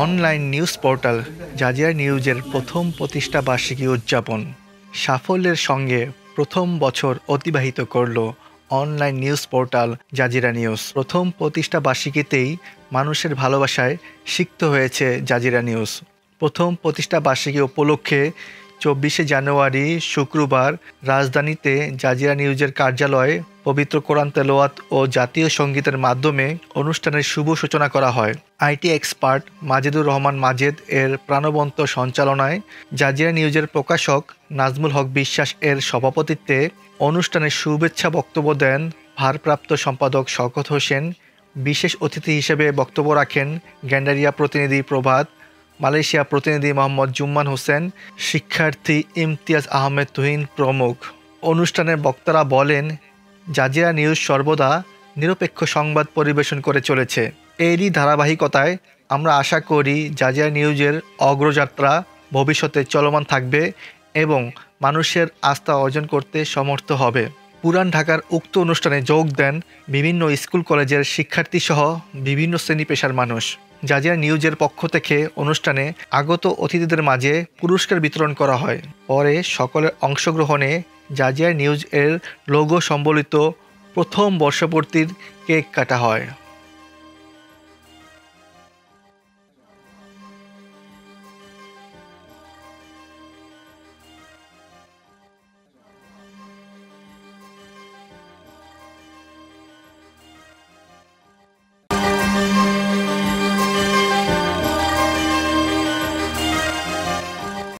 Online news portal Jazeera নিউজের প্রথম প্রতিষ্ঠা বার্ষিকী উদযাপন সাফল্যের সঙ্গে প্রথম বছর অতিবাহিত করল online news portal Jazeera news. প্রথম প্রতিষ্ঠা বার্ষিকীতেই মানুষের ভালোবাসায় সিক্ত হয়েছে জাজিরা নিউজ। প্রথম প্রতিষ্ঠা বার্ষিকী উপলক্ষে 24শে জানুয়ারি শুক্রবার রাজধানীতে জাজিরা নিউজের কার্যালয়ে পবিত্র কোরআন তেলাওয়াত ও জাতীয় সঙ্গীতের মাধ্যমে অনুষ্ঠানের শুভ সূচনা করা হয়। আইটি এক্সপার্ট মাজেদুর রহমান মাজেদ এর প্রাণবন্ত সঞ্চালনায় জাজিরা নিউজের প্রকাশক নাজমুল হক বিশ্বাস এর সভাপতিত্বে অনুষ্ঠানে শুভেচ্ছা বক্তব্য দেন ভারপ্রাপ্ত সম্পাদক শওকত হোসেন। বিশেষ অতিথি হিসেবে বক্তব্য রাখেন গ্যান্ডারিয়া প্রতিনিধি প্রভাত, মালয়েশিয়া প্রতিনিধি মোহাম্মদ জুম্মান হোসেন, শিক্ষার্থী ইমতিয়াজ আহমেদ তুহিন প্রমুখ। অনুষ্ঠানের বক্তারা বলেন, জাজিরা নিউজ সর্বদা নিরপেক্ষ সংবাদ পরিবেশন করে চলেছে। এরই ধারাবাহিকতায় আমরা আশা করি জাজিরা নিউজের অগ্রযাত্রা ভবিষ্যতে চলমান থাকবে এবং মানুষের আস্থা অর্জন করতে সমর্থ হবে। পুরান ঢাকার উক্ত অনুষ্ঠানে যোগ দেন বিভিন্ন স্কুল কলেজের শিক্ষার্থীসহ বিভিন্ন শ্রেণী পেশার মানুষ। জাজিরা নিউজের পক্ষ থেকে অনুষ্ঠানে আগত অতিথিদের মাঝে পুরস্কার বিতরণ করা হয়। পরে সকলের অংশগ্রহণে জাজিরা নিউজ এর লোগো সম্বলিত প্রথম বর্ষপূর্তির কেক কাটা হয়।